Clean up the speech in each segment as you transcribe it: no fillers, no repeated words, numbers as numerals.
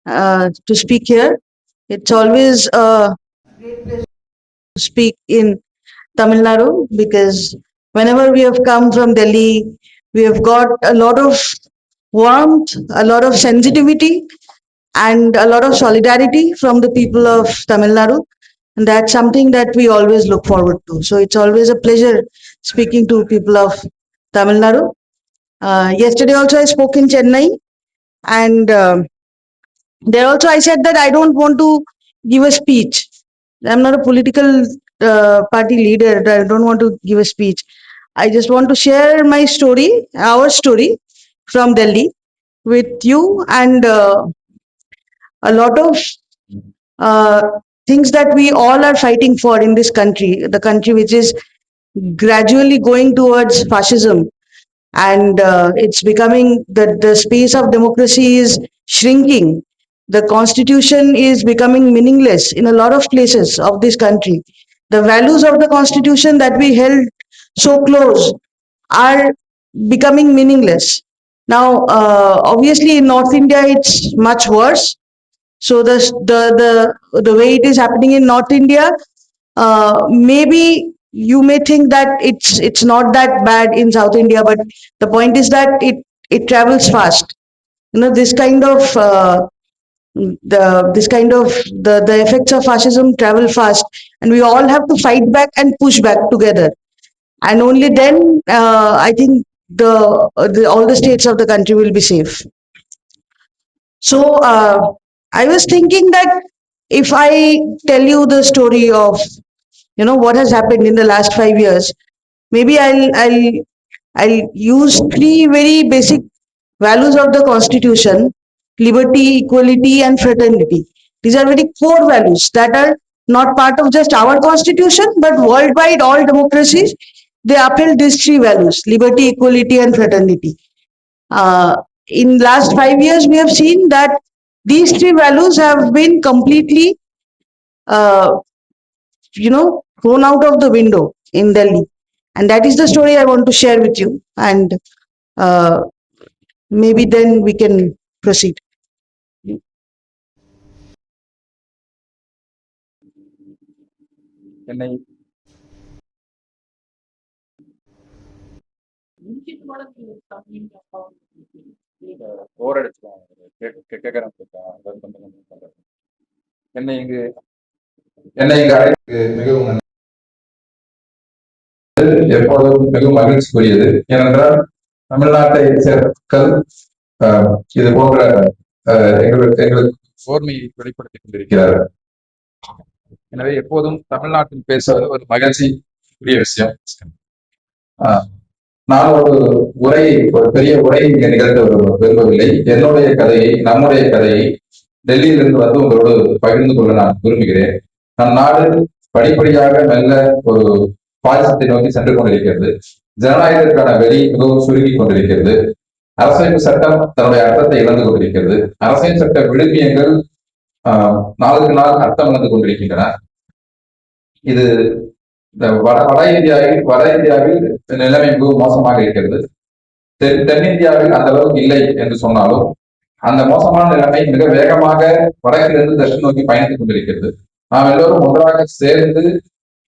to speak here. It's always a great pleasure to speak in Tamil Nadu because whenever we have come from Delhi, we have got a lot of warmth, a lot of sensitivity, and a lot of solidarity from the people of Tamil Nadu. And that's something that we always look forward to. So it's always a pleasure speaking to people of Tamil Nadu. Yesterday also I spoke in Chennai, and there also I said that I don't want to give a speech. I'm not a political party leader. I don't want to give a speech. I just want to share my story, our story from Delhi with you, and a lot of uh, things that we all are fighting for in this country, the country which is gradually going towards fascism, and it's becoming the space of democracy is shrinking. The constitution is becoming meaningless in a lot of places of this country. The values of the constitution that we held so close are becoming meaningless now. Obviously in North India it's much worse. So the way it is happening in North India, maybe you may think that it's not that bad in South India, but the point is that it travels fast. You know, this kind of the effects of fascism travel fast, and we all have to fight back and push back together. And only then, I think the all the states of the country will be safe. So I was thinking that if I tell you the story of what has happened in the last 5 years, maybe I'll use three very basic values of the Constitution: liberty, equality, and fraternity. These are very core values that are not part of just our Constitution, but worldwide, all democracies they upheld these three values: liberty, equality, and fraternity. Uh, in last 5 years, we have seen that these three values have been completely, uh, thrown out of the window in Delhi, and that is the story I want to share with you. And uh, maybe then we can proceed. என்னை போர் அடிச்சுக்கலாம் கேட்கறேன் என்னை இங்கு அழைத்து மிகவும் எப்போதும் மிகவும் மகிழ்ச்சிக்குரியது. ஏனென்றால் தமிழ்நாட்டை சேர்க்கல் இது போன்ற எங்களுக்கு ஓர்மையை வெளிப்படுத்திக் கொண்டிருக்கிறார்கள். எனவே எப்போதும் தமிழ்நாட்டில் பேசுவது ஒரு மகிழ்ச்சிக்குரிய விஷயம். நான் ஒரு பெரிய உரையை இங்கே நிகழ்த்த விரும்பவில்லை. என்னுடைய கதையை, நம்முடைய கதையை டெல்லியிலிருந்து வந்து உங்களோடு பகிர்ந்து கொள்ள நான் விரும்புகிறேன். நம் நாடு படிப்படியாக மெல்ல ஒரு பாயசத்தை நோக்கி சென்று கொண்டிருக்கிறது. ஜனநாயகத்திற்கான வெளி மிகவும் சுருங்கி கொண்டிருக்கிறது. அரசியல் சட்டம் தன்னுடைய அர்த்தத்தை இழந்து கொண்டிருக்கிறது. அரசியல் சட்ட விழுமியங்கள் நாளுக்கு நாள் அர்த்தம் இழந்து கொண்டிருக்கின்றன. இது வட இந்தியாவில் நிலைமை மிகவும் மோசமாக இருக்கிறது. தென்னிந்தியாவில் அந்த அளவுக்கு இல்லை என்று சொன்னாலும் அந்த மோசமான நிலைமை மிக வேகமாக வடக்கிலிருந்து தட்சிணம் நோக்கி பயணித்துக் கொண்டிருக்கிறது. நாம் எல்லோரும் ஒன்றாக சேர்ந்து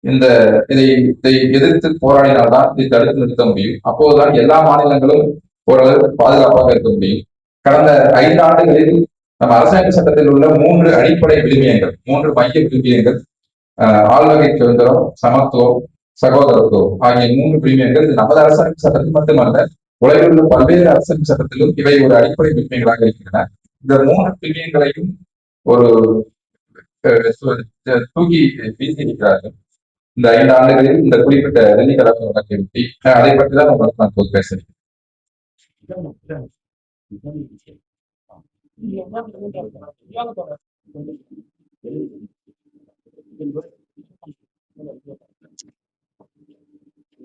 இதை எதிர்த்து போராடினால்தான் இதை தடுத்து நிறுத்த முடியும். அப்போதுதான் எல்லா மாநிலங்களும் ஓரளவு பாதுகாப்பாக இருக்க முடியும். கடந்த 5 ஆண்டுகளில் நம்ம அரசியல் சட்டத்தில் உள்ள 3 அடிப்படை விழுமியங்கள், 3 மைய விழுமியங்கள், ஆள்வகை சுதந்திரம், சமத்துவம், சகோதரத்துவம் ஆகிய 3 விழுமியங்கள் நமது அரசியல் சட்டத்தில் மட்டுமல்ல, உலகில் உள்ள பல்வேறு அரசியல் சட்டத்திலும் இவை ஒரு அடிப்படை விழுமியங்களாக இருக்கின்றன. இந்த 3 விழுமியங்களையும் ஒரு தூக்கி வீசியிருக்கிறார்கள் இந்த 5 ஆண்டுகளில் இந்த குறிப்பிட்ட டெல்லி கலவர வழக்கை ஒட்டி. அதை பற்றி தான் உங்களுக்கு நான் இப்போது பேசுகிறேன்.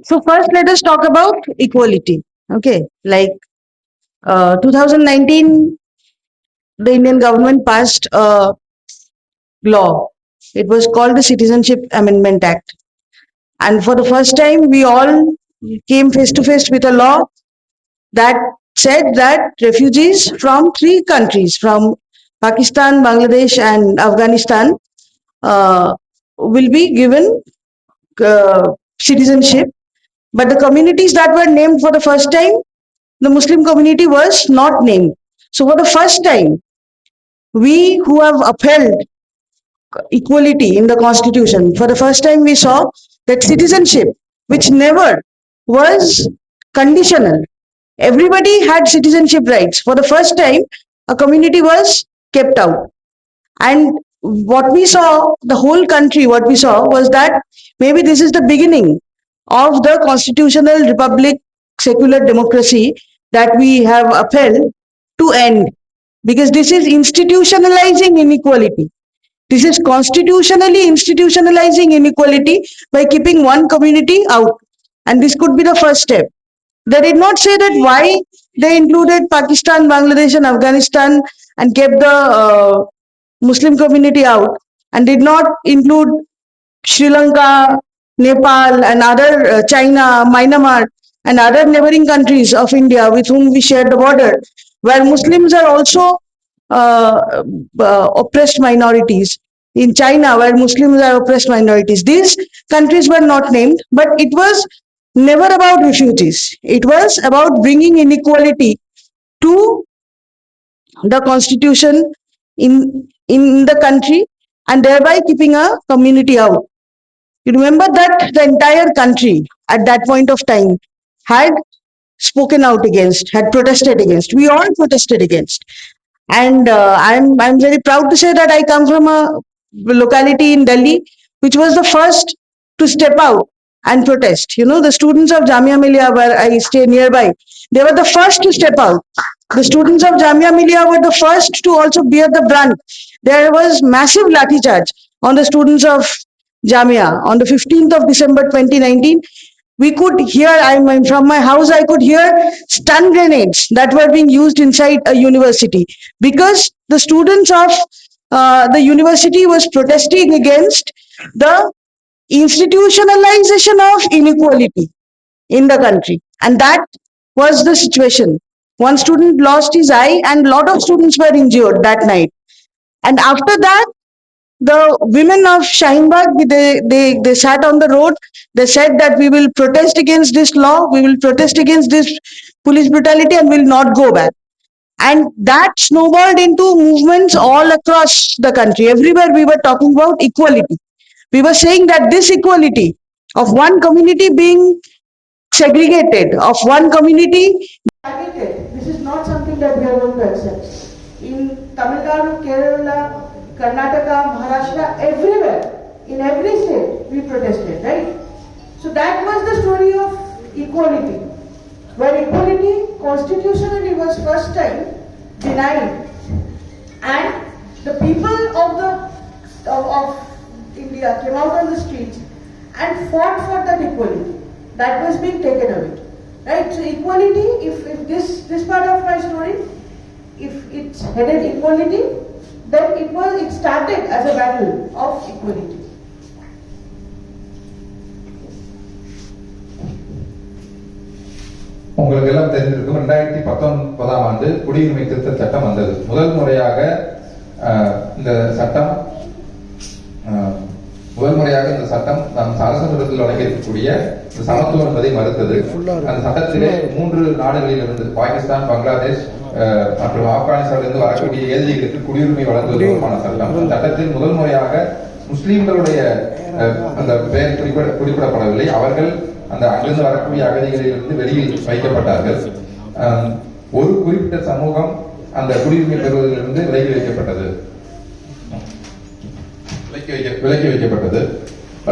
So first, let us talk about equality. Okay, like 2019, the Indian government passed a law. It was called the Citizenship Amendment Act, and for the first time, we all came face to face with a law that said that refugees from 3 countries, from Pakistan, Bangladesh, and Afghanistan will be given citizenship. But the communities that were named for the first time, the Muslim community was not named. So for the first time, we who have upheld equality in the constitution, for the first time we saw that citizenship, which never was conditional, everybody had citizenship rights. For the first time, a community was kept out. And what we saw, the whole country, what we saw was that maybe this is the beginning of the constitutional republic, secular democracy that we have upheld to end. Because this is institutionalizing inequality. This is constitutionally institutionalizing inequality by keeping one community out. And this could be the first step. They did not say that why they included Pakistan, Bangladesh, and Afghanistan and kept the Muslim community out, and did not include Sri Lanka, Nepal, and other China, Myanmar, and other neighboring countries of India with whom we share the border, where Muslims are also oppressed minorities. In China, where Muslims are oppressed minorities, these countries were not named, but it was never about refugees. It was about bringing inequality to the constitution in the country, and thereby keeping a community out. You remember that the entire country at that point of time had spoken out against, had protested against. We all protested against. And I'm very proud to say that I come from a locality in Delhi which was the first to step out and protest. You know, the students of Jamia Millia, where I stay nearby, they were the first to step out. The students of Jamia Millia were the first to also bear the brunt. There was massive lathi charge on the students of Jamia on the 15th of December 2019. We could hear, from my house, I could hear stun grenades that were being used inside a university because the students of the university was protesting against the institutionalization of inequality in the country. And that was the situation. One student lost his eye and a lot of students were injured that night. And after that, the women of Shahinbag, they sat on the road. They said that we will protest against this law, we will protest against this police brutality, and will not go back. And that snowballed into movements all across the country. Everywhere we were talking about equality. We were saying that this equality of one community being segregated, of one community. This is not something that we are going to accept. In Tamil Nadu, Kerala, Karnataka, Maharashtra, everywhere, in every state, we protested, right? So that was the story of equality, where equality constitutionally was first time denied, and the people of India came out on the streets and fought for that equality that was being taken away, right? So equality, if this part of my story, if it's headed equality, then it started as a battle of equality. உங்களுக்கு எல்லாம் தெரிஞ்சிருக்கும் 2019 ஆண்டு குடியுரிமை திருத்த சட்டம் வந்தது. முதல் முறையாக இந்த சட்டம் நம் அரசு வழங்கியிருக்கக்கூடிய சமத்துவம் என்பதை மறுத்தது. அந்த சட்டத்திலே 3 நாடுகளில் இருந்து பாகிஸ்தான், பங்களாதேஷ் மற்றும் ஆப்கானிஸ்தானிலிருந்து வரக்கூடிய ஏதிலிகளுக்கு குடியுரிமை வழங்குவதற்கான சட்டம். அந்த சட்டத்தில் முதல் முறையாக முஸ்லீம்களுடைய அந்த பெயர் குறிப்பிடப்படவில்லை. அவர்கள் அந்த அங்கிருந்து வரக்கூடிய அகதிகளிலிருந்து வெளியில் வைக்கப்பட்டார்கள். ஒரு குறிப்பிட்ட சமூகம் அந்த குடியுரிமை பெறுவதிலிருந்து விலக்கி வைக்கப்பட்டது.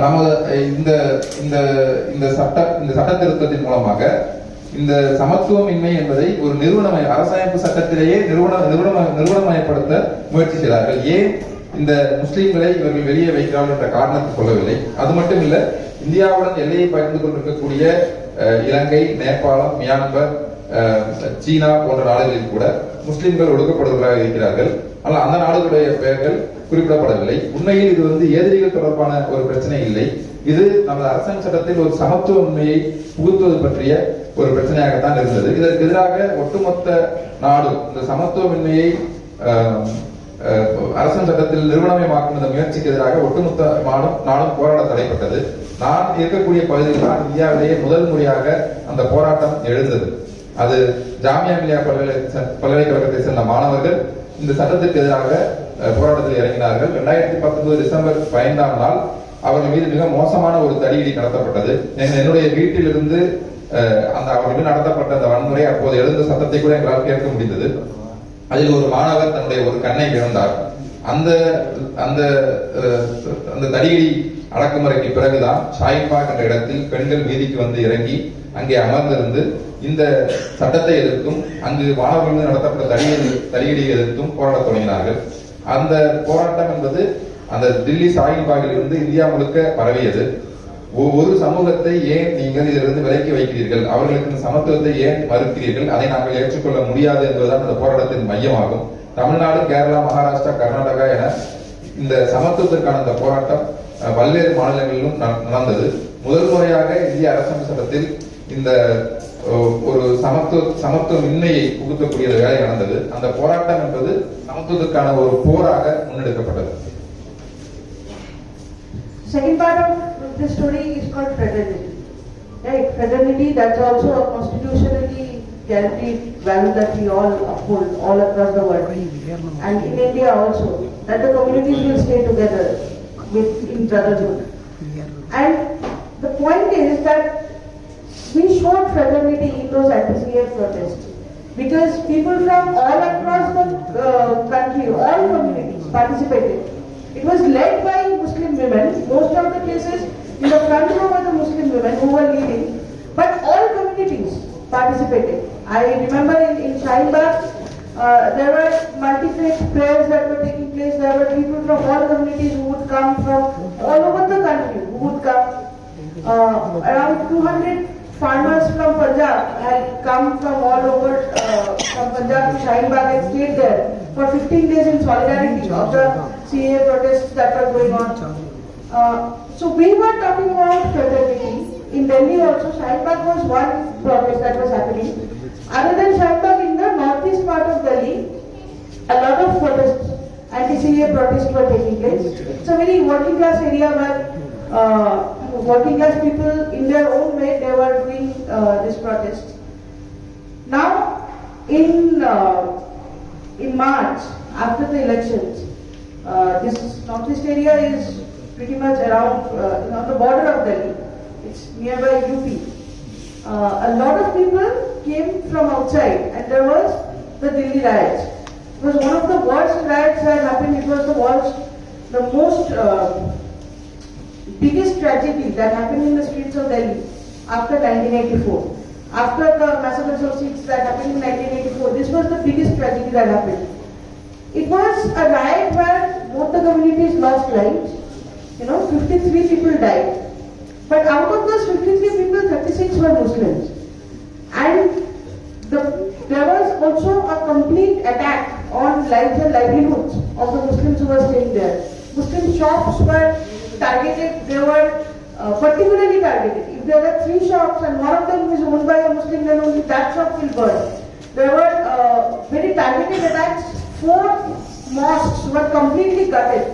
நமது இந்த சட்ட திருத்தத்தின் மூலமாக இந்த சமத்துவமின்மை என்பதை ஒரு அரசமைப்பு சட்டத்திலேயே நிறுவனமயப்படுத்த முயற்சி செய்தார்கள். ஏன் இந்த முஸ்லீம்களை இவர்கள் வெளியே வைக்கிறார்கள் என்ற காரணத்தை சொல்லவில்லை. அது மட்டும் இல்ல, இந்தியாவுடன் எல்லையை பகிர்ந்து கொண்டிருக்கக்கூடிய இலங்கை, நேபாளம், மியான்மர், சீனா போன்ற நாடுகளில் கூட முஸ்லிம்கள் ஒடுக்கப்படுவதாக இருக்கிறார்கள். ஆனால் அந்த நாடுகளுடைய பெயர்கள் குறிப்பிடப்படவில்லை. உண்மையில் இது ஏதிரிகள் தொடர்பான ஒரு பிரச்சனை இல்லை. இது நமது அரசியல் சட்டத்தில் ஒரு சமத்துவமின்மையை புகுத்துவது பற்றிய ஒரு பிரச்சனையாகத்தான் இருந்தது. இதற்கு எதிராக ஒட்டுமொத்த நாடும் இந்த சமத்துவமின்மையை அரசன் சட்டத்தில் நிறுவனமயமாக்கும் இந்த முயற்சிக்கு எதிராக ஒட்டுமொத்த நாடும் போராட தடைப்பட்டது. நான் இருக்கக்கூடிய பகுதியில் தான் இந்தியாவிலேயே முதல் முறையாக அந்த போராட்டம் எழுந்தது. அது ஜாமியா மிலியா பல்கலைக்கழகத்தை சேர்ந்த மாணவர்கள் இந்த சட்டத்திற்கு எதிராக போராட்டத்தில் இறங்கினார்கள். 2019 டிசம்பர் 15ஆம் நாள் அவர்கள் மீது மிக மோசமான ஒரு தடியடி நடத்தப்பட்டது. என்னுடைய வீட்டிலிருந்து அந்த அவர்கள் மீது நடத்தப்பட்ட அந்த வன்முறை அப்போது எழுந்த சத்தத்தை கூட எங்களால் கேட்க முடிந்தது. அதில் ஒரு மாணவர் தன்னுடைய ஒரு கண்ணை இழந்தார். அந்த அந்த அந்த தடியடி அடக்குமுறைக்கு பிறகுதான் ஷாஹின்பாக் என்ற இடத்தில் பெண்கள் வீதிக்கு வந்து இறங்கி அங்கே அமர்ந்திருந்து இந்த சட்டத்தை எதிர்த்தும் அங்கு மாணவர்கள் மீது நடத்தப்பட்ட தடியடியை எதிர்த்தும் போராடத் தொடங்கினார்கள். அந்த போராட்டம் என்பது அந்த தில்லி ஷாஹின்பாகில் இருந்து இந்தியா முழுக்க பரவியது. ஒவ்வொரு சமூகத்தை ஏன் நீங்கள் இதிலிருந்து விலக்கி வைக்கிறீர்கள், அவர்களுக்கு சமத்துவத்தை ஏன் மறுக்கிறீர்கள், அதை நாங்கள் ஏற்றுக்கொள்ள முடியாது என்பதுதான் இந்த போராட்டத்தின் மையமாகும். தமிழ்நாடு, கேரளா, மகாராஷ்டிரா, கர்நாடகா என இந்த சமத்துவத்திற்கான இந்த போராட்டம் பல்வேறு மாநிலங்களிலும் நடந்தது. முதல் முறையாக இந்திய அரசியல் சட்டத்தில் இந்த ஒரு சமத்துவமின்மையை புகுத்தக்கூடிய வேலை நடந்தது. அந்த போராட்டம் என்பது சமத்துவத்திற்கான ஒரு போராக முன்னெடுக்கப்பட்டது. Second part of this story is called fraternity. Right? Fraternity, that's also a constitutionally guaranteed value that we all uphold all across the world. And in India also, that the communities will stay together in brotherhood. And the point is that we showed fraternity in those anti-CAA protests because people from all across the country, all communities participated. It was led by Muslim women. Most of the cases in the front row were the Muslim women who were leading, but all communities participated. I remember in Shaheenbagh, there were multi-faith prayers that were taking place. There were people from all communities who would come from all over the country, who would come. Around 200 farmers from Punjab had come from all over, from Punjab to Shaheenbagh and stayed there for 15 days in solidarity of the CAA protests that were going on. So we were talking about fraternity. In Delhi also, Shaheenbagh was one protest that was happening. Other than Shaheenbagh, in the northeast part of Delhi, a lot of protests, anti-CAA protests were taking place. It's a very working class area where working class people in their own way they were doing this protest. Now in March, after the elections, this northeast area is pretty much around on the border of Delhi. It's nearby UP. A lot of people came from outside and there was the Delhi riots. It was one of the worst riots that happened. It was the most biggest tragedy that happened in the streets of Delhi after 1984. After the massacres of Sikhs that happened in 1984, this was the biggest tragedy that happened. It was a riot where both the communities lost lives. 53 people died. But out of those 53 people, 36 were Muslims. And there was also a complete attack on lives and livelihoods of the Muslims who were staying there. Muslim shops were targeted, they were particularly targeted. If there were 3 shops and one of them is owned by a Muslim, then only that shop will burn. There were very targeted attacks. 4 mosques were completely gutted.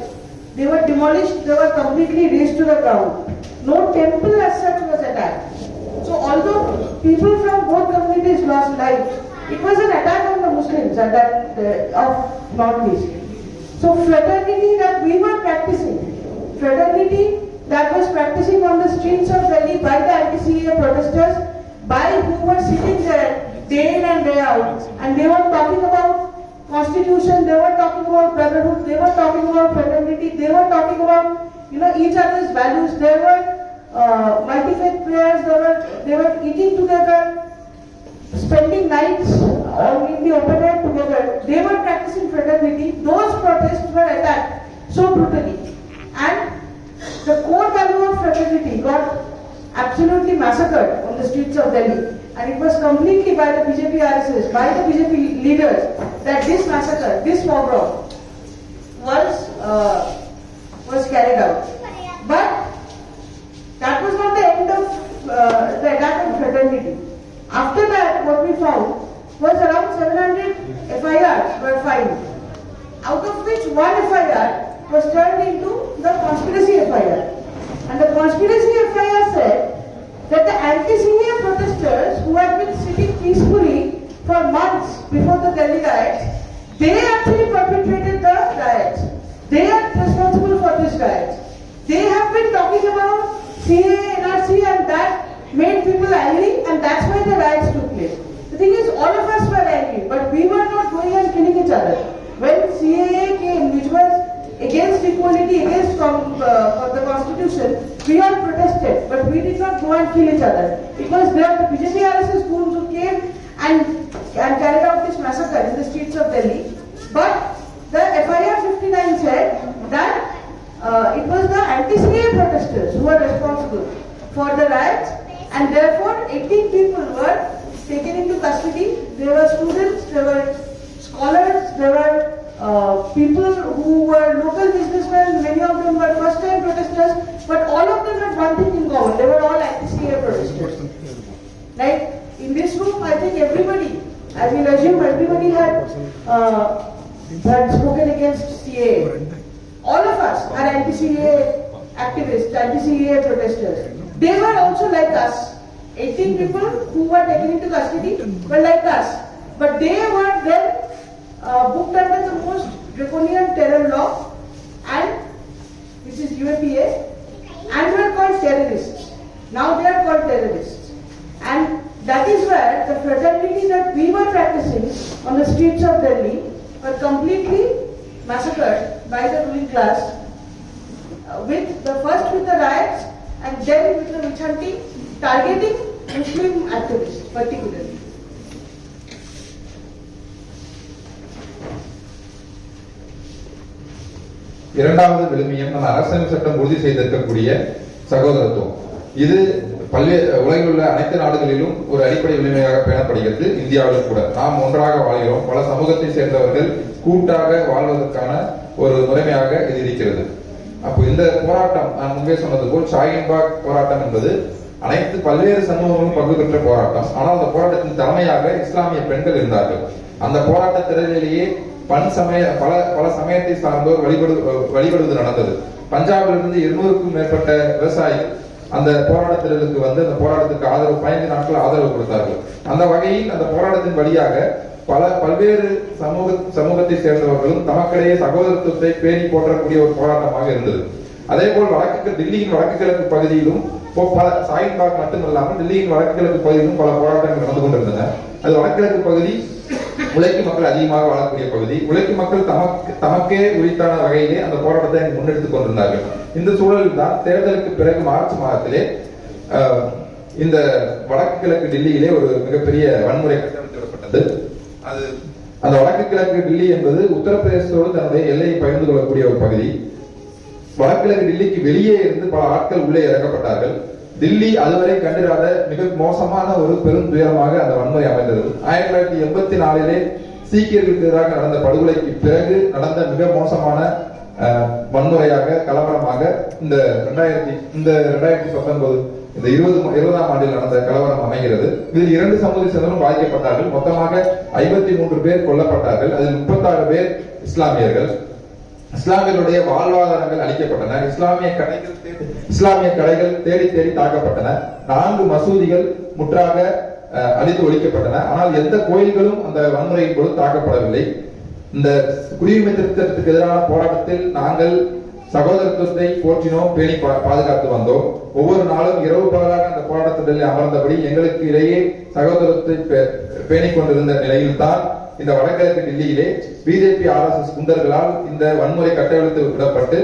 They were demolished, they were completely razed to the ground. No temple as such was attacked. So although people from both communities lost lives, it was an attack on the Muslims at that of Northeast. So fraternity that we were practicing, fraternity that was practicing on the streets of Delhi by the anti-CAA protesters, by who were sitting there day in and day out, and they were talking about constitution, they were talking about brotherhood, they were talking about fraternity, they were talking about each other's values. There were multi-faith prayers, they were eating together, spending nights in the open air together. They were practicing fraternity. Those protests were attacked so brutally. And the core value of fraternity got absolutely massacred on the streets of Delhi. And it was completely by the BJP RSS, by the BJP leaders, that this massacre, this pogrom was carried out. But that was not the end of the attack on fraternity. After that, what we found was around 700 FIRs were filed out of which one FIR was turned into the conspiracy FIR. And the conspiracy FIR said that the anti-CAA protesters who had been sitting peacefully for months before the Delhi riots, they actually perpetrated the riots. They are responsible for this riots. They have been talking about CAA, NRC, and that made people angry, and that's why the riots took place. The thing is, all of us were angry, but we were not going and killing each other. When CAA came, which was against equality, against the constitution, we all protested, but we did not go and kill each other. It was the BJP RSS goons who came and carried out this massacre in the streets of Delhi. But the FIR 59 said that it was the anti-CAA protesters who were responsible for the riots, and therefore 18 people were taken into custody. There were students, there were scholars, there were people who were local businessmen, many of them were first-time protesters, but all of them had one thing in common: they were all anti-CAA protesters. Like in this room, I think everybody, I will assume everybody had spoken against CAA. All of us are anti-CAA activists, anti-CAA protesters. They were also like us. 18 people who were taken into custody were like us. But they were then booked under the most draconian terror law, and which is UAPA, and were called terrorists. Now they are called terrorists. And that is where the fraternity that we were practicing on the streets of Delhi were completely massacred by the ruling class, with the riots and then with the witch hunting, targeting Muslim activists particularly. இரண்டாவது விழுமியம் நம்ம அரசியல் சட்டம் உறுதி செய்திருக்கக்கூடிய சகோதரத்துவம். இது பல்வேறு உலகில் உள்ள அனைத்து நாடுகளிலும் ஒரு அடிப்படை விழுமையாக பேணப்படுகிறது. இந்தியாவில் கூட நாம் ஒன்றாக வாழ்கிறோம். பல சமூகத்தை சேர்ந்தவர்கள் கூட்டாக வாழ்வதற்கான ஒரு முறைமையாக இது இருக்கிறது. அப்போ இந்த போராட்டம், நான் முன்பே சொன்னது போல் ஷாஹின்பாக் போராட்டம் என்பது அனைத்து பல்வேறு சமூகங்களும் பங்கு பெற்ற போராட்டம். ஆனால் அந்த போராட்டத்தின் தலைமையாக இஸ்லாமிய பெண்கள் இருந்தார்கள். அந்த போராட்ட திரையிலேயே பல சமயத்தை சார்ந்தோர் வழிபடுவது நடந்தது. பஞ்சாபிலிருந்து 200க்கும் மேற்பட்ட விவசாயிகள் அந்த போராட்டத்திற்கு வந்து அந்த போராட்டத்துக்கு 15 நாட்கள் ஆதரவு கொடுத்தார்கள். அந்த வகையில் அந்த போராட்டத்தின் வழியாக பல்வேறு சமூகத்தை சேர்ந்தவர்களும் தமக்கிடையே சகோதரத்துவத்தை பேணி போற்றக்கூடிய ஒரு போராட்டமாக இருந்தது. அதே போல் தில்லியின் வடக்கு கிழக்கு பகுதியிலும் ஷாஹின்பாக் மட்டுமல்லாமல் தில்லியின் வடக்கு கிழக்கு பகுதியிலும் பல போராட்டங்கள் நடந்து கொண்டிருந்தன. அது வடகிழக்கு பகுதி உழைக்கும் மக்கள் அதிகமாக வாழக்கூடிய பகுதி. உழைக்கும் மக்கள் தமக்கே உரித்தான வகையிலே அந்த போராட்டத்தை முன்னெடுத்துக் கொண்டிருந்தார்கள். இந்த சூழலில் தான் தேர்தலுக்கு பிறகு மார்ச் மாதத்திலே இந்த வடக்கு கிழக்கு டெல்லியிலே ஒரு மிகப்பெரிய வன்முறை கட்டமைத்து விடப்பட்டது. அந்த வடக்கு கிழக்கு டெல்லி என்பது உத்தரப்பிரதேசத்தோடு தன்னுடைய எல்லையை பகிர்ந்து கொள்ளக்கூடிய ஒரு பகுதி. வடகிழக்கு டெல்லிக்கு வெளியே இருந்து பல ஆட்கள் உள்ளே இறக்கப்பட்டார்கள். தில்லி அதுவரை கண்டிராத மிக மோசமான ஒரு பெரும் துயரமாக அந்த வன்முறை அமைந்தது. 1984 சீக்கியர்களுக்கு எதிராக நடந்த படுகொலைக்கு பிறகு நடந்த மிக மோசமான வன்முறையாக கலவரமாக இந்த 2019 இந்த 20ஆம் ஆண்டில் நடந்த கலவரம் அமைகிறது. இதில் 2 சமூக சேர்ந்தவரும் பாதிக்கப்பட்டார்கள். மொத்தமாக 53 பேர் கொல்லப்பட்டார்கள். அதில் 36 பேர் இஸ்லாமியர்கள். இஸ்லாமியர்களுடைய வாழ்வாதாரங்கள் அளிக்கப்பட்டன. இஸ்லாமிய கடைகள் தேடி தேடி தாக்கப்பட்டன. 4 மசூதிகள் முற்றாக அழித்து ஒழிக்கப்பட்டன. ஆனால் எந்த கோயில்களும் அந்த வன்முறையின் போது தாக்கப்படவில்லை. இந்த குடியுரிமை திருத்தத்துக்கு எதிரான போராட்டத்தில் நாங்கள் சகோதரத்துவத்தை போற்றினோம், பேணி பாதுகாத்து வந்தோம். ஒவ்வொரு நாளும் இரவு பகலாக அந்த போராட்டத்தில் அமர்ந்தபடி எங்களுக்கு இடையே சகோதரத்தை பேணிக் கொண்டிருந்த நிலையில் தான் இந்த வடகிழக்கு டெல்லியிலே பிஜேபி RSS குண்டர்களால் இந்த வன்முறை கட்டவிழ்த்து விடப்பட்டு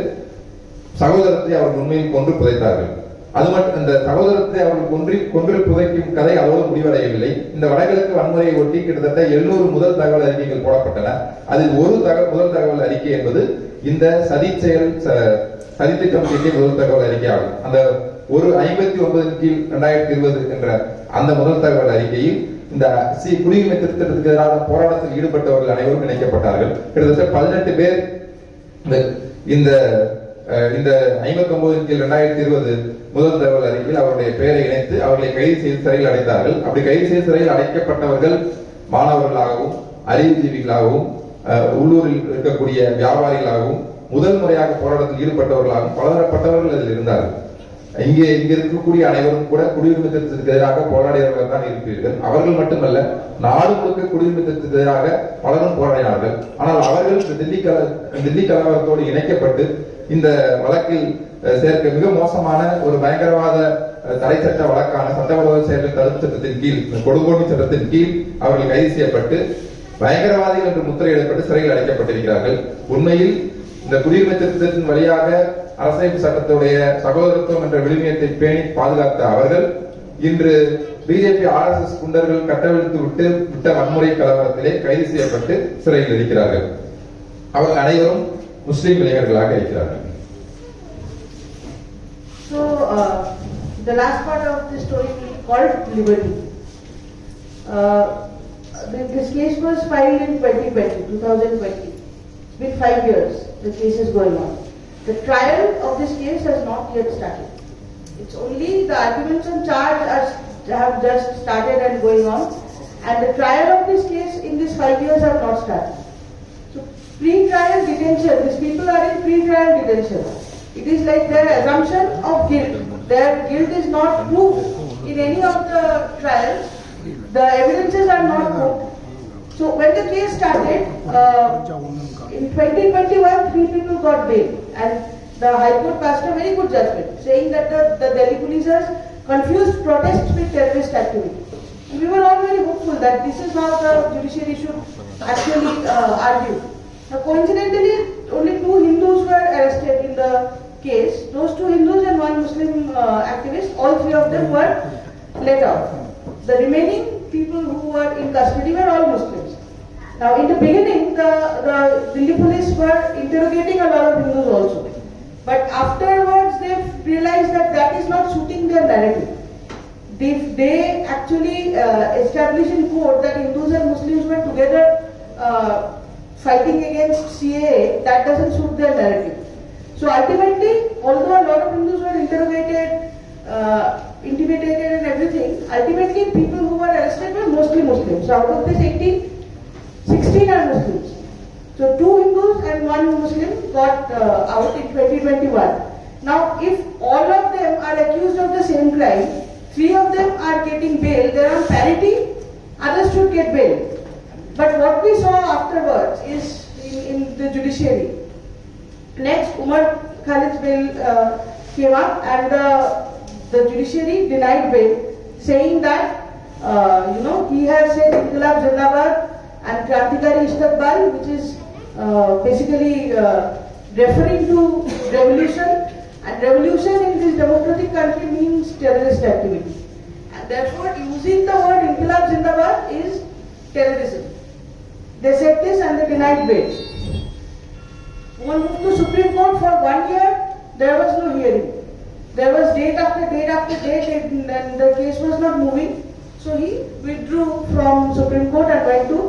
சகோதரத்தை அவர்கள் உண்மையில் கொன்று புதைத்தார்கள். அது மட்டும் இந்த சகோதரத்தை அவர்கள் கொன்று புதைக்கும் கதை அதோடு முடிவடையவில்லை. இந்த வடகிழக்கு வன்முறையை ஒட்டி கிட்டத்தட்ட 700 முதல் தகவல் அறிக்கைகள் போடப்பட்டன. அதில் ஒரு முதல் தகவல் அறிக்கை என்பது இந்த சதித்திட்டம் தீட்டிய முதல் தகவல் அறிக்கை ஆகும். அந்த ஒரு 59/2020 என்ற அந்த முதல் தகவல் அறிக்கையில் இந்த குடியுரிமை திருத்தத்துக்கு எதிரான போராட்டத்தில் ஈடுபட்டவர்கள் அனைவரும் இணைக்கப்பட்டார்கள். கிட்டத்தட்ட 18 பேர் இந்த 59/2020 முதல் தகவல் அறிக்கையில் அவருடைய பெயரை இணைத்து அவர்களை கைது செய்து சிறையில் அடைத்தார்கள். அப்படி கைது செய்து சிறையில் அடைக்கப்பட்டவர்கள் மாணவர்களாகவும் அறிவுஜீவிகளாகவும் உள்ளூரில் இருக்கக்கூடிய வியாபாரிகளாகவும் முதல் முறையாக போராட்டத்தில் ஈடுபட்டவர்களாகவும் பலதரப்பட்டவர்கள் அதில் இருந்தார்கள். இங்க இருக்கக்கூடிய அனைவரும் கூட குடியுரிமை திருத்தத்துக்கு எதிராக போராடியவர்கள் தான் இருக்கிறீர்கள். அவர்கள் மட்டுமல்ல, நாடு முழுக்க குடியுரிமை திருத்தத்துக்கு எதிராக பலரும் போராடினார்கள். ஆனால் அவர்கள் தில்லி கலவரத்தோடு இணைக்கப்பட்டு இந்த வழக்கில் சேர்க்க மிக மோசமான ஒரு பயங்கரவாத தடை சட்ட வழக்கான சட்டவிரோத செயல்கள் தடுப்பு சட்டத்தின் கீழ், கொடுங்கோன்மை சட்டத்தின் கீழ் அவர்கள் கைது செய்யப்பட்டு பயங்கரவாதிகள் என்று முத்திரையிடப்பட்டு சிறையில் அடைக்கப்பட்டிருக்கிறார்கள். உண்மையில் இந்த குடியுரிமை திருத்தத்தின் வழியாக அரசியல் சட்டத்துடைய சகோதரத்துவம் என்ற விழுமியத்தை பேணி பாதுகாத்த அவர்கள் இன்று பிஜேபி RSS குண்டர்கள் கட்டவிழ்த்து விட்ட வன்முறை கலவரத்திலே கைது செய்யப்பட்டு சிறையில் இருக்கிறார்கள். அவர்கள் அனைவரும் முஸ்லிம் இளைஞர்களாக இருக்கிறார்கள். So the last part of the story called Liberty. This case was filed in 2020. It's been 5 years. The case is going on. The trial of this case has not yet started. It's only the arguments and charge have just started and going on, and the trial of this case in these 5 years have not started. So pre-trial detention, these people are in pre-trial detention. It is like their assumption of guilt. Their guilt is not proved in any of the trials. The evidences are not proved. So when the case started, in 2021, 3 people got bail, and the High Court passed a very good judgment, saying that the Delhi police has confused protests with terrorist activity. And we were all very hopeful that this is how the judiciary should actually argue. Now, coincidentally, only 2 Hindus were arrested in the case. Those 2 Hindus and 1 Muslim activist, all 3 of them were let out. The remaining people who were in custody were all Muslims. Now, in the beginning, the Delhi police were interrogating a lot of Hindus also. But afterwards, they realized that that is not suiting their narrative. They actually established in court that Hindus and Muslims were together fighting against CAA. That doesn't suit their narrative. So ultimately, although a lot of Hindus were interrogated, intimidated and everything, ultimately people who were arrested were mostly Muslims. So out of this 18, 16 are Muslims. So 2 Hindus and 1 Muslim got out in 2021. Now, if all of them are accused of the same crime, 3 of them are getting bail, they are on parity, others should get bail. But what we saw afterwards is in the judiciary. Next, Umar Khalid's bail came up, and the judiciary denied bail, saying that he has said Inqilab Zindabad and Krantikari Istakbal, which is basically referring to revolution, and revolution in this democratic country means terrorist activity, and therefore using the word Inqilab Zindabad is terrorism. They said this and they denied bail. When moved to Supreme Court for 1 year, there was no hearing. There was date after date after date, and the case was not moving. So he withdrew from Supreme Court and went to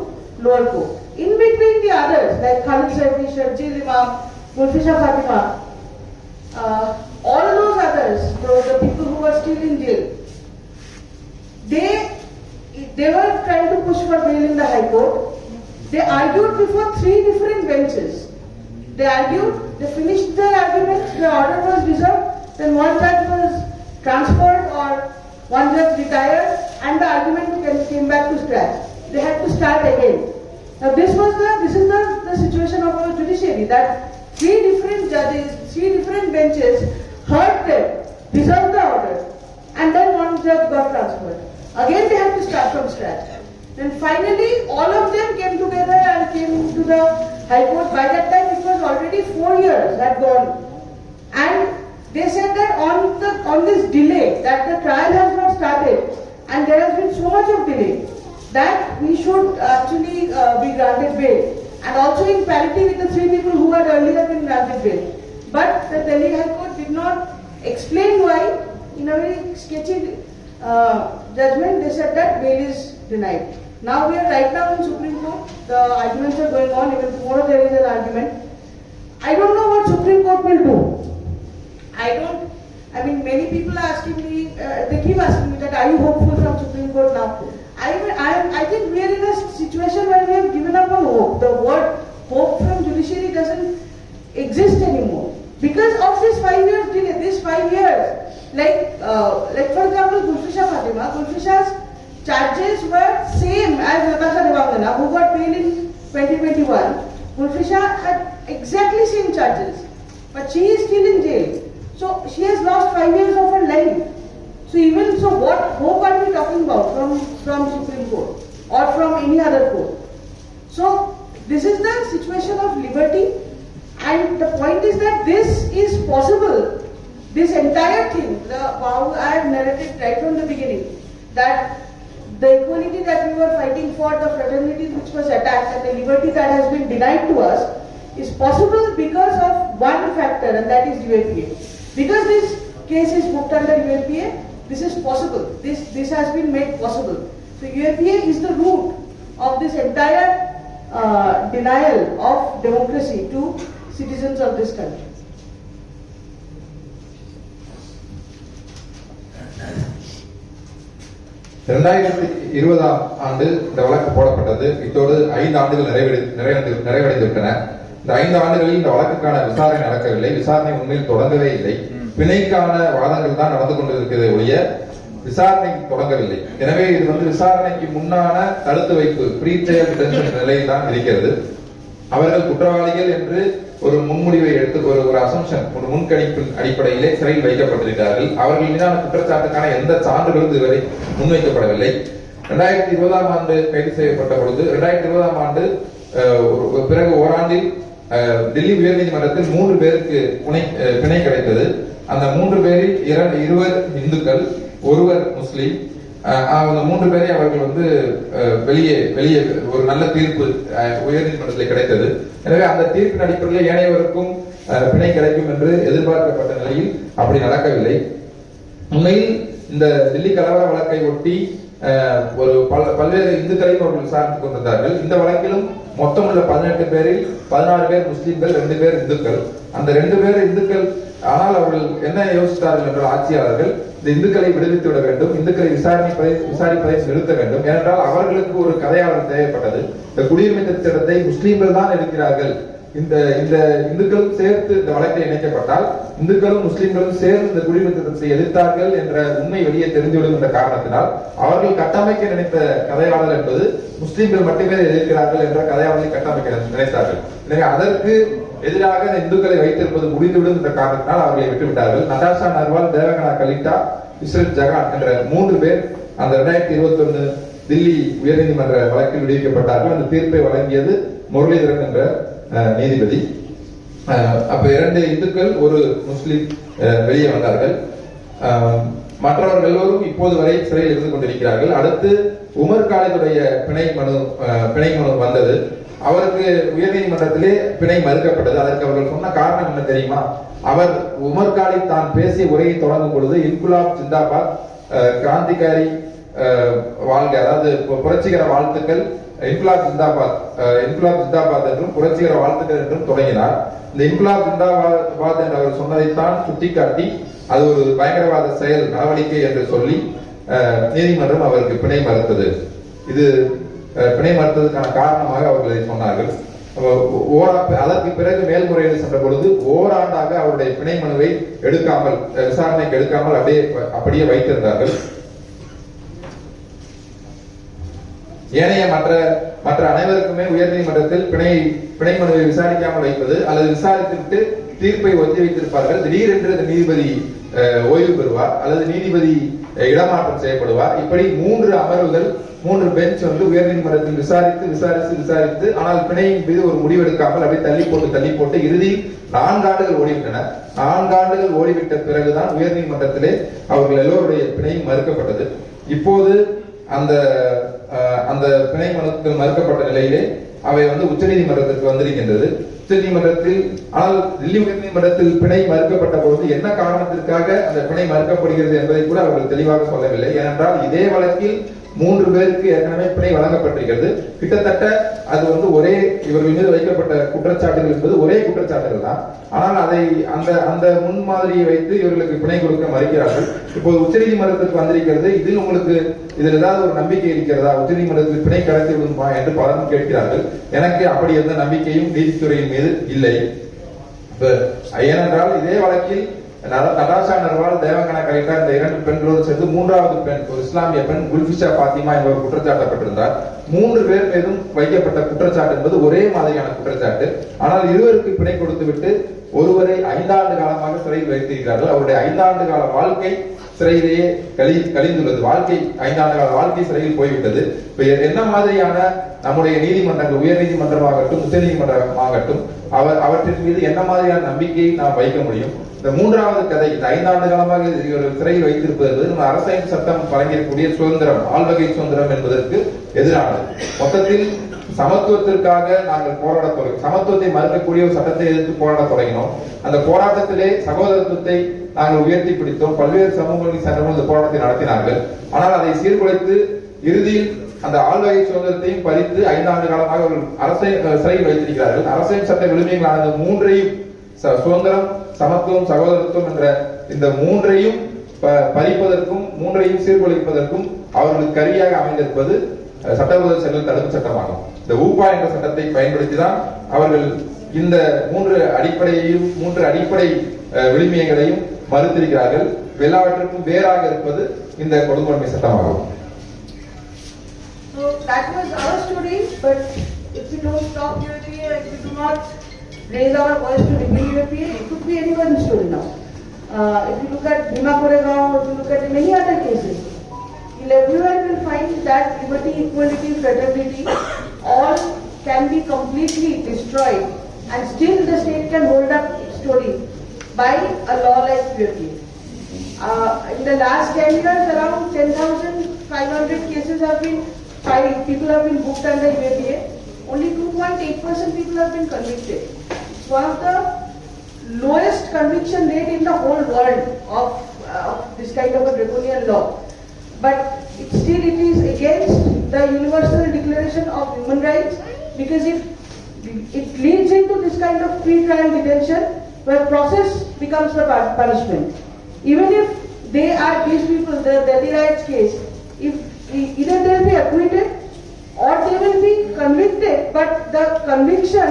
lower court. In between the others, like Khalid Saifee, Sharjeel Imam, Mulfisha Fatima, all those others, the people who were still in jail, they were trying to push for bail in the High Court. They argued before 3 different benches. They argued, they finished their arguments, the order was reserved, then one judge was transferred or one judge retired, and the argument came back to scratch. They had to start again. Now this is the situation of our judiciary, that 3 different judges, 3 different benches heard them, reserved the order, and then one judge got transferred. Again they had to start from scratch. Then finally all of them came together and came to the High Court. By that time it was already 4 years had gone, and they said that on this delay, that the trial has not started and there has been so much of delay, that we should actually be granted bail, and also in parity with the 3 people who had earlier been granted bail. But the Delhi High Court did not explain why. In a very sketchy judgment, they said that bail is denied. Now we are right now in Supreme Court. The arguments are going on. Even tomorrow there is an argument. I don't know what Supreme Court will do. Many people are asking me, they keep asking me that, are you hopeful from Supreme Court now? I think we are in a situation where we have given up on hope. The word hope from judiciary doesn't exist anymore because of this 5 years delay. This 5 years, like for example, Gulfisha Fatima. Gulfisha's charges were same as Natasha Devangana, who got bail in 2021. Gulfisha had exactly same charges, but she is still in jail. So she has lost 5 years of her life. So even so, what hope are we talking about from Supreme Court or from any other court? So this is the situation of liberty, and the point is that this is possible. This entire thing, how I have narrated right from the beginning, that the equality that we were fighting for, the fraternity which was attacked, and the liberty that has been denied to us, is possible because of one factor, and that is UAPA. Because this case is booked under UAPA, this is possible. This has been made possible. So UAPA is the root of this entire denial of democracy to citizens of this country. ஆண்டு இந்த வழக்கு போடப்பட்டது. இத்தோடு 5 ஆண்டுகள் நிறைவடைந்து விட்டன. இந்த 5 ஆண்டுகளில் இந்த வழக்குக்கான விசாரணை நடக்கவில்லை. விசாரணை உண்மையில் தொடங்கவே இல்லை. பிணைக்கான வாதங்கள் தான் நடந்து கொண்டிருக்கிறதே ஒழிய விசாரணை தொடங்கவில்லை. எனவே இது விசாரணைக்கு முன்னான தடுத்து வைப்பு ப்ரீ ட்ரையல் டிடென்ஷன் நிலையில் தான் இருக்கிறது. அவர்கள் குற்றவாளிகள் என்று ஒரு முன்முடிவை எடுத்து ஒரு அசம்ஷன், ஒரு முன்கணிப்பின் அடிப்படையிலே சிறையில் வைக்கப்பட்டிருக்கிறார்கள். அவர்கள் மீதான குற்றச்சாட்டுக்கான எந்த சான்றுகளும் இதுவரை முன்வைக்கப்படவில்லை. 2020 ஆண்டு கைது செய்யப்பட்ட பொழுது 2020 ஆண்டு பிறகு ஓராண்டில் டெல்லி உயர்நீதிமன்றத்தில் 3 பேருக்கு பிணை கிடைத்தது. அந்த 3 பேரில் 2 இந்துக்கள், 1 முஸ்லிம். அந்த 3 பேரை அவர்கள் வெளியே ஒரு நல்ல தீர்ப்பு உயர்நீதிமன்றத்தில் கிடைத்தது. எனவே அந்த தீர்ப்பின் அடிப்படையில் ஏனையவருக்கும் பிணை கிடைக்கும் என்று எதிர்பார்க்கப்பட்ட நிலையில் அப்படி நடக்கவில்லை. உண்மையில் இந்த டெல்லி கலவர வழக்கை ஒட்டி பல்வேறு இந்துக்களையும் அவர்கள் விசாரித்துக் கொண்டிருந்தார்கள். இந்த வழக்கிலும் மொத்தம் உள்ள 18 பேரில் 16 பேர் முஸ்லிம்கள், 2 பேர் இந்துக்கள். அந்த 2 பேர் இந்துக்கள். ஆனால் அவர்கள் என்ன யோசித்தார்கள் என்றால், ஆட்சியாளர்கள் இந்த இந்துக்களை விடுவித்து விட வேண்டும், இந்துக்களை விசாரிப்பதை நிறுத்த வேண்டும். ஏனென்றால் அவர்களுக்கு ஒரு கதையாளர் தேவைப்பட்டது. இந்த குடியுரிமை சட்டத்தை முஸ்லீம்கள் தான் இருக்கிறார்கள், இந்த இந்துக்களும் சேர்த்து இந்த வழக்கை இணைக்கப்பட்டால் இந்துக்களும் முஸ்லிம்களும் சேர்ந்து இந்த குடியுரிமை சட்டத்தை எதிர்த்தார்கள் என்ற உண்மை வெளியே தெரிந்துவிடும் என்ற காரணத்தினால் அவர்கள் கட்டமைக்க நினைத்த கதையாளர் என்பது முஸ்லிம்கள் மட்டுமே எதிர்க்கிறார்கள் என்ற கதையாளரை கட்டமைக்க நினைத்தார்கள். எனவே அதற்கு எதிராக இந்துக்களை வைத்திருப்பது முடிந்துவிடும் என்ற காரணத்தினால் அவர்களை விட்டுவிட்டார்கள். நடாஷா நர்வால், தேவகனா கலிட்டா, இஸ்ரத் ஜகான் என்ற 3 பேர் அந்த 2021 தில்லி உயர்நீதிமன்ற வழக்கில் விடுவிக்கப்பட்டார்கள். அந்த தீர்ப்பை வழங்கியது முரளிதரன் என்ற நீதிபதி. அப்ப 2 இந்துக்கள், 1 முஸ்லிம் வெளியே வந்தார்கள். மற்றவர்கள் எல்லோரும் இப்போது வரை சிறையில் இருந்து கொண்டிருக்கிறார்கள். அடுத்து உமர் காலிதுடைய பிணை மனு வந்தது. அவருக்கு உயர்நீதிமன்றத்திலே பிணை மறுக்கப்பட்டது. அதற்கு அவர்கள் சொன்ன காரணம் என்ன தெரியுமா? அவர் உமர் காலித் தான் பேசிய உரையை தொடங்கும் பொழுது இன்குலாப் ஜிந்தாபாத், கிராந்திகாரி வாழ்க, அதாவது புரட்சிகர வாழ்த்துக்கள், இன்குலாப் ஜிந்தாபாத் என்றும் புரட்சிகர வாழ்த்துக்கள் என்றும் தொடங்கினார். இந்த இன்குலாப் ஜிந்தாபாத் என்று அவர் சொன்னதைத்தான் சுட்டிக்காட்டி அது ஒரு பயங்கரவாத செயல் நடவடிக்கை என்று சொல்லி நீதிமன்றம் அவருக்கு பிணை மறுத்தது. இது பிணை மறுத்ததுக்கான காரணமாக அவர்கள் சொன்னார்கள். அதற்கு பிறகு மேல்முறையீடு சென்ற பொழுது ஓராண்டாக அவருடைய பிணை மனுவை எடுக்காமல், விசாரணைக்கு எடுக்காமல் அப்படியே வைத்திருந்தார்கள். ஏனைய மற்ற அனைவருக்குமே உயர்நீதிமன்றத்தில் பிணை மனுவை விசாரிக்காமல் வைப்பது அல்லது விசாரித்துவிட்டு தீர்ப்பை ஒத்தி வைத்திருப்பார்கள். திடீரென்று நீதிபதி ஓய்வு பெறுவார் அல்லது நீதிபதி இடமாற்றம் செய்யப்படுவார். இப்படி 3 அமர்வுகள், 3 பெஞ்ச் உயர்நீதிமன்றத்தில் விசாரித்து ஆனால் பிணையின் மீது ஒரு முடிவெடுக்காமல் அப்படியே தள்ளி போட்டு இறுதியில் 4 ஆண்டுகள் ஓடிவிட்டன. 4 ஆண்டுகள் ஓடிவிட்ட பிறகுதான் உயர்நீதிமன்றத்திலே அவர்கள் எல்லோருடைய பிணையும் மறுக்கப்பட்டது. இப்போது அந்த பிணை மனுக்கள் மறுக்கப்பட்ட நிலையிலே அவை உச்சநீதிமன்றத்திற்கு வந்திருக்கின்றது. உச்சநீதிமன்றத்தில், ஆனால் தில்லி உயர்நீதிமன்றத்தில் பிணை மறுக்கப்பட்ட பொழுது என்ன காரணத்திற்காக அந்த பிணை மறுக்கப்படுகிறது என்பதை கூட அவர்கள் தெளிவாக சொல்லவில்லை. ஏனென்றால் இதே வழக்கில் 3 பேருக்கு ஏற்கனவே பிணை வழங்கப்பட்டிருக்கிறது. கிட்டத்தட்ட அது வந்து ஒரே இவர்கள் மீது வைக்கப்பட்ட குற்றச்சாட்டுகள் என்பது ஒரே குற்றச்சாட்டுகள் தான். ஆனால் அதை அந்த அந்த முன்மாதிரியை வைத்து இவர்களுக்கு பிணை கொடுக்க மறுக்கிறார்கள். இப்போது உச்சநீதிமன்றத்துக்கு வந்திருக்கிறது. இதில் உங்களுக்கு இதில் ஏதாவது ஒரு நம்பிக்கை இருக்கிறதா? உச்சநீதிமன்றத்தில் பிணை கடத்தி விடுமா என்று பலரும் கேட்கிறார்கள். எனக்கு அப்படி எந்த நம்பிக்கையும் நீதித்துறையின் மீது இல்லை. ஏனென்றால் இதே வழக்கில் நடாஷா நர்வால், தேவங்கன கவிதா இந்த 2 பெண்களோடு சேர்ந்து 3வது பெண், ஒரு இஸ்லாமிய பெண் குல்ஃபிஷா பாத்திமா என்பவர் குற்றச்சாட்டப்பட்டிருந்தார். 3 பேர் மீதும் வைக்கப்பட்ட குற்றச்சாட்டு என்பது ஒரே மாதிரியான குற்றச்சாட்டு. ஆனால் இருவருக்கு பிணை கொடுத்துவிட்டு ஒருவரை 5 ஆண்டு காலமாக சிறையில் வைத்திருக்கிறார்கள். அவருடைய 5 ஆண்டு கால வாழ்க்கை சிறையிலேயே கழிந்துள்ளது. 5 ஆண்டு கால வாழ்க்கை சிறையில் போய்விட்டது. என்ன மாதிரியான நம்முடைய நீதிமன்றங்கள், உயர் நீதிமன்றமாகட்டும் உச்ச நீதிமன்றமாகட்டும் அவற்றின் மீது என்ன மாதிரியான நம்பிக்கையை நாம் வைக்க முடியும்? இந்த 3வது கதை, இந்த 5 ஆண்டு காலமாக சிறையில் வைத்திருப்பது நம்ம அரசியல் சட்டம் வழங்கக்கூடிய சுதந்திரம், ஆள்வகை சுதந்திரம் என்பதற்கு எதிரானது. மொத்தத்தில் சமத்துவத்திற்காக நாங்கள் போராட தொடங்கினோம். சமத்துவத்தை மறுக்கக்கூடிய ஒரு சட்டத்தை எதிர்த்து போராட தொடங்கினோம். அந்த போராட்டத்திலே சகோதரத்துவத்தை நாங்கள் உயர்த்தி பிடித்தோம். பல்வேறு சமூகங்களின் சங்கங்கள் இந்த போராட்டத்தை நடத்தினார்கள். ஆனால் அதை சீர்குலைத்து இறுதியில் அந்த ஆள்வகை சுதந்திரத்தையும் பறித்து 5 ஆண்டு காலமாக அவர்கள் சிறையில் வைத்திருக்கிறார்கள். அரசியல் சட்ட விழுமியங்களான 3ஐயும், சுதந்திரம், சமத்துவம், சகோதரத்துவம் என்ற இந்த 3ஐயும் பறிப்பதற்கும் 3ஐயும் சீர்குலைப்பதற்கும் அவர்களுக்கு கரியாக அமைந்திருப்பது சட்டவிரோத செயல்கள் தடுப்பு சட்டமாகும். இந்த ஊப்பா என்ற சட்டத்தை பயன்படுத்தி தான் அவர்கள் இந்த 3 அடிப்படை விழுமியங்களையும் மறுத்திருக்கிறார்கள். எல்லாவற்றுக்கும் வேறாக இருப்பது இந்த கொடுங்கோன்மை சட்டமாகும். So that was our story, but if we don't stop UAPA, if we do not raise our voice to repeal UAPA, it could be anyone's story now. If you look at Bhima Koregaon, if you look at many other cases, everyone will find that liberty, equality, fraternity, all can be completely destroyed, and still the state can hold up its story by a law like UAPA. In the last 10 years, around 10,500 cases have been filed. People have been booked under UAPA. Only 2.8% people have been convicted. It's one of the lowest conviction rate in the whole world of this kind of a draconian law. But it is against the Universal Declaration of Human Rights, because it leads into this kind of pre-trial detention where process becomes the punishment. Even if they are these people, the Delhi riots case, if either they will be acquitted or they will be convicted, but the conviction,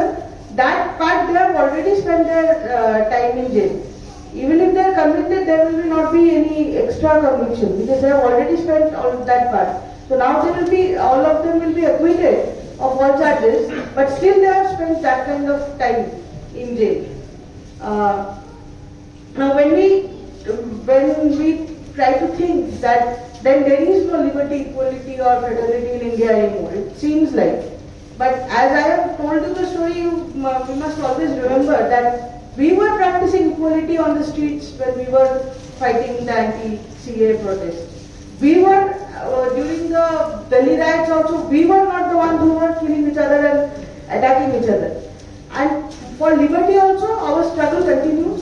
that part they have already spent their time in jail. Even if they are convicted, there will not be any extra conviction because they have already spent all that part. So now all of them will be acquitted of all charges, but still they have spent that kind of time in jail. Now when we try to think that then there is no liberty, equality or fraternity in India anymore, it seems like. But as I have told you the story, we must always remember that we were practicing equality on the streets when we were fighting the anti-CAA protests. We were, during the Delhi riots also, we were not the ones who were killing each other and attacking each other. And for liberty also, our struggle continues.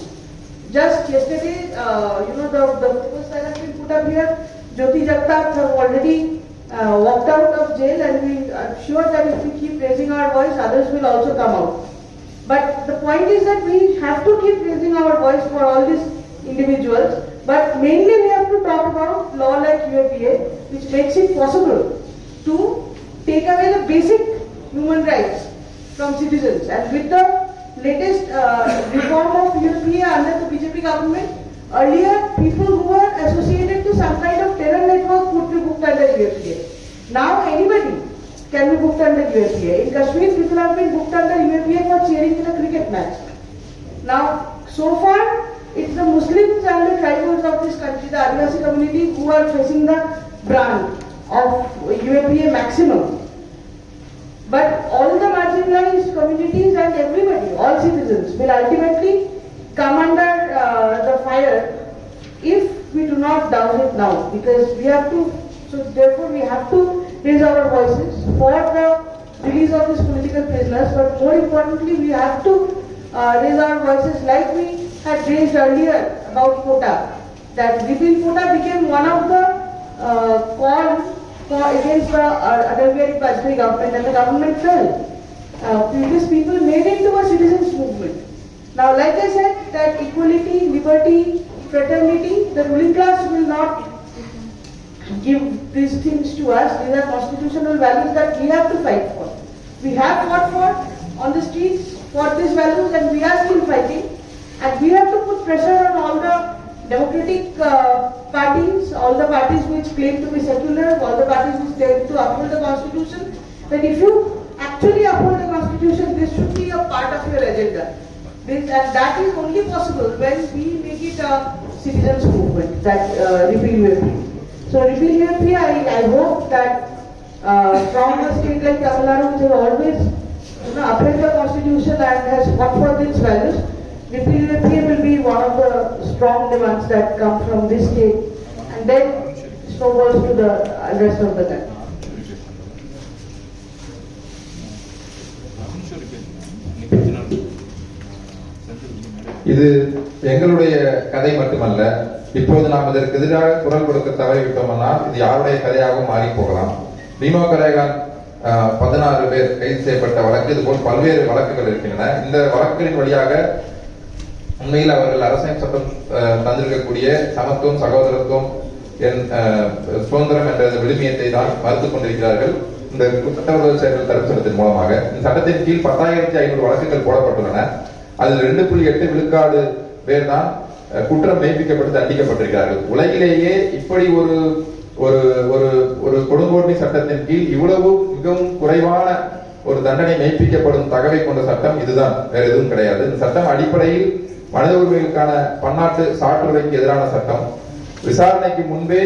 Just yesterday, the focus that has been put up here, Jyoti Jagtap have already walked out of jail, and we are sure that if we keep raising our voice, others will also come out. But the point is that we have to keep raising our voice for all these individuals, but mainly we have to talk about law like UAPA, which makes it possible to take away the basic human rights from citizens. And with the latest reform of UAPA under the BJP government, earlier people who were associated to some kind of terror network would be booked under UAPA. Now anybody can be booked under UAPA. In Kashmir, people have been booked under UAPA for cheering in a cricket match. Now, so far, it's the Muslims and the tribals of this country, the Adivasi community, who are facing the brand of UAPA maximum. But all the marginalized communities and everybody, all citizens, will ultimately come under the fire if we do not down it now. Because we have to, so therefore we have to raise our voices for the release of these political prisoners, but more importantly, we have to raise our voices like we had raised earlier about quota. That repeal quota became one of the call against the Atal Bihari Vajpayee government, and the government fell. Previous people made it to a citizens movement. Now, like I said, that equality, liberty, fraternity, the ruling class will not give these things to us. These are constitutional values that we have to fight for. We have fought for on the streets for these values, and we are still fighting. And we have to put pressure on all the democratic parties, all the parties which claim to be secular, all the parties which claim to uphold the constitution, that if you actually uphold the constitution, this should be a part of your agenda. And that is only possible when we make it a citizens movement, that repeal UAP. So repeal UAP, I hope that from a state like Tamil Nadu, which has always upheld the constitution and has fought for these values, repeal UAP will be one of the strong demands that come from this state, and then snowballs to the rest of the country. இது எங்களுடைய கதை மட்டுமல்ல. இப்போது நாம் இதற்கு எதிராக குரல் கொடுக்க தவறிவிட்டோம்னால் இது யாருடைய கதையாகவும் மாறி போகலாம். பீமா கோரேகான் 16 பேர் கைது செய்யப்பட்ட வழக்கு, இதுபோல் பல்வேறு வழக்குகள் இருக்கின்றன. இந்த வழக்குகளின் வழியாக உண்மையில் அவர்கள் அரசியல் சட்டம் தந்திருக்கக்கூடிய சமத்துவம், சகோதரத்துவம், சுதந்திரம் என்ற விழுமியத்தை தான் மறுத்துக் கொண்டிருக்கிறார்கள். இந்த சட்டவிரோத செயல்கள் தடுப்பு சட்டத்தின் மூலமாக இந்த சட்டத்தின் கீழ் 10,500 வழக்குகள் போடப்பட்டுள்ளன. அதில் 2.8 விழுக்காடு பேர் தான் குற்றம் மெய்ப்பிக்கப்பட்டு தண்டிக்கப்பட்டிருக்கிறார்கள். உலகிலேயே இப்படி ஒரு ஒரு ஒரு ஒரு கொடுங்கோன்மை சட்டத்தின் கீழ் இவ்வளவு மிகவும் குறைவான ஒரு தண்டனை மெய்ப்பிக்கப்படும் தகவை கொண்ட சட்டம் இதுதான், வேற எதுவும் கிடையாது. இந்த சட்டம் அடிப்படையில் மனித உரிமைகளுக்கான பன்னாட்டு சாட்டுரைக்கு எதிரான சட்டம். விசாரணைக்கு முன்பே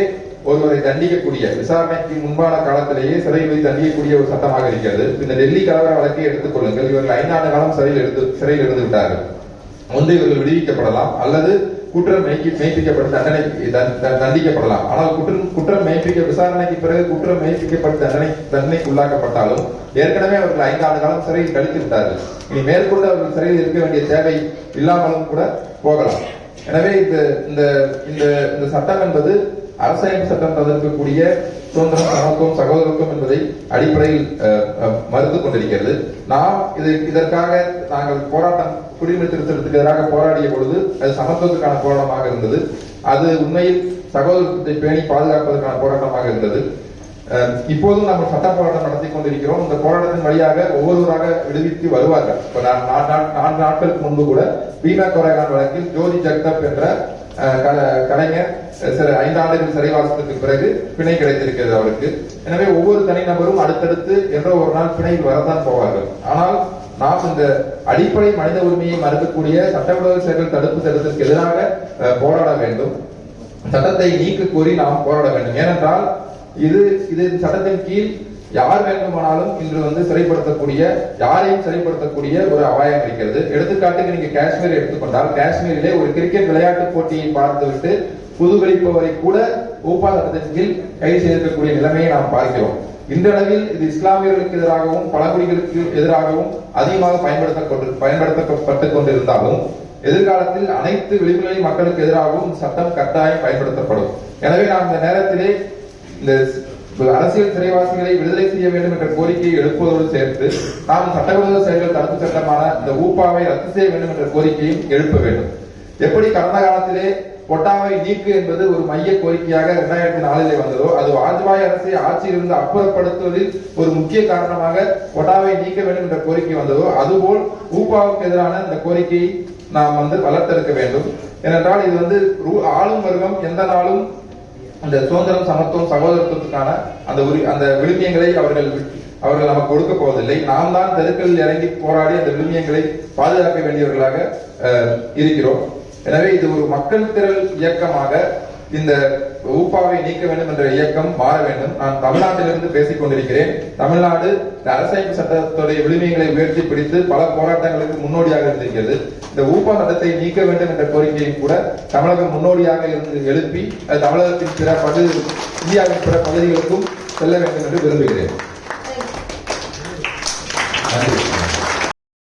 ஒருவரை தண்டிக்கக்கூடிய, விசாரணைக்கு முன்பான காலத்திலேயே சிறையில் வைத்து தண்டிக்கக்கூடிய ஒரு சட்டமாக இருக்கிறது. இந்த டெல்லி கலவர வழக்கை எடுத்துக் கொள்ளுங்கள். இவர்கள் 5 ஆண்டு காலம் சிறையில் இருந்து விட்டார்கள். ஒன்று இவர்கள் விடுவிக்கப்படலாம், அல்லது குற்றம் மெய்ப்பிக்கப்பட்டு தண்டிக்கப்படலாம். ஆனால் குற்றம் விசாரணைக்கு பிறகு குற்றம் மெய்ப்பிக்கப்பட்டு தண்டனைக்கு உள்ளாக்கப்பட்டாலும் ஏற்கனவே அவர்கள் 5 ஆண்டு காலம் சிறையில் கழித்து விட்டார்கள். இனி மேற்கொண்டு அவர்கள் சிறையில் இருக்க வேண்டிய தேவை இல்லாமலும் கூட போகலாம். எனவே இந்த சட்டம் என்பது அரசியல் சட்டம் தவிர்க்கக்கூடிய சுதந்திரம், சமத்துவம், சகோதரத்துவம் என்பதை அடிப்படையில் மறுத்துக் கொண்டிருக்கிறது. நாம் இதற்காக நாங்கள் போராட்டம், குடியுரிமை திருத்தத்துக்கு எதிராக போராடிய பொழுது அது சமத்துவத்துக்கான போராட்டமாக இருந்தது. அது உண்மையில் சகோதரத்தை பேணி பாதுகாப்பதற்கான போராட்டமாக இருந்தது. இப்போதும் நம்ம சட்ட போராட்டம் நடத்தி கொண்டிருக்கிறோம். இந்த போராட்டத்தின் வழியாக ஒவ்வொருவராக விடுவித்து வருவார்கள். 4 நாட்களுக்கு முன்பு கூட பீமா கோரேகான் வழக்கில் ஜோதி ஜக்தப் என்ற கலைஞர் 5 ஆண்டுகள் சிறைவாசத்துக்கு பிறகு பிணை கிடைத்திருக்கிறது அவருக்கு. எனவே ஒவ்வொரு தனிநபரும் அடுத்தடுத்து என்ற ஒரு நாள் பிணையில் வரத்தான் போவார்கள். ஆனால் நாம் இந்த அடிப்படை மனித உரிமையை மறுக்கக்கூடிய சட்டவிரோத செயல்கள் தடுப்பு சட்டத்திற்கு எதிராக போராட வேண்டும். சட்டத்தை நீக்க கோரி நாம் போராட வேண்டும். ஏனென்றால் இது சட்டத்தின் கீழ் யார் வேண்டுமானாலும் இன்று சிறைப்படுத்தக்கூடிய, யாரையும் சிறைப்படுத்தக்கூடிய ஒரு அபாயம் இருக்கிறது. எடுத்துக்காட்டுக்கு நீங்க காஷ்மீர் எடுத்துக்கொண்டால், காஷ்மீரிலே ஒரு கிரிக்கெட் விளையாட்டு போட்டியை பார்த்துவிட்டு புதுகளிப்பவரை கூட ஊப்பா சட்டத்தின் கீழ் கைது செய்திருக்கக்கூடிய நிலைமையை நாம் பார்க்கிறோம். இன்றளவில் இது இஸ்லாமியர்களுக்கு எதிராகவும் பழங்குடிகளுக்கு எதிராகவும் அதிகமாக பயன்படுத்தப்பட்டுக் கொண்டிருந்தாலும் எதிர்காலத்தில் அனைத்து விளிம்புநிலை மக்களுக்கு எதிராகவும் சட்டம் கட்டாயம் பயன்படுத்தப்படும். எனவே நாம் இந்த நேரத்திலே இந்த அரசியல் சிறைவாசிகளை விடுதலை செய்ய வேண்டும் என்ற கோரிக்கையை எழுப்புவதோடு சேர்த்து நாம் சட்டவிரோத செயல்கள் தடுப்பு சட்டமான இந்த ஊப்பாவை ரத்து செய்ய வேண்டும் என்ற கோரிக்கையும் எழுப்ப வேண்டும். எப்படி கடந்த காலத்திலே கொட்டாவை நீக்கு என்பது ஒரு மைய கோரிக்கையாக 2004 வந்ததோ, அது வாஜ்பாய் அரசை ஆட்சியிலிருந்து அப்புறப்படுத்துவதில் ஒரு முக்கிய காரணமாக கொட்டாவை நீக்க வேண்டும் என்ற கோரிக்கை வந்ததோ, அதுபோல் ஊப்பாவுக்கு எதிரான இந்த கோரிக்கையை நாம் வளர்த்தெடுக்க வேண்டும். ஏனென்றால் இது ஆளும் வர்க்கம் எந்த நாளும் அந்த சுதந்திரம், சமத்துவம், சகோதரத்துவத்துக்கான அந்த விழுமியங்களை அவர்கள் நமக்கு கொடுக்க போவதில்லை. நாம் தான் தெருக்களில் இறங்கி போராடி அந்த விழுமியங்களை பாதுகாக்க வேண்டியவர்களாக இருக்கிறோம். எனவே இது ஒரு மக்கள் திரள் இயக்கமாக இந்த ஊப்பாவை நீக்க வேண்டும் என்ற இயக்கம் மாற வேண்டும். நான் தமிழ்நாட்டிலிருந்து பேசிக் கொண்டிருக்கிறேன். தமிழ்நாடு அரசியல் சட்டத்துடைய விழுமியங்களை உயர்த்தி பிடித்து பல போராட்டங்களுக்கு முன்னோடியாக இருந்திருக்கிறது. இந்த ஊப்பா சட்டத்தை நீக்க வேண்டும் என்ற கோரிக்கையும் கூட தமிழகம் முன்னோடியாக இருந்து எழுப்பி தமிழகத்தின் இந்தியாவின் பிற பகுதிகளுக்கும் செல்ல வேண்டும் என்று விரும்புகிறேன். நன்றி.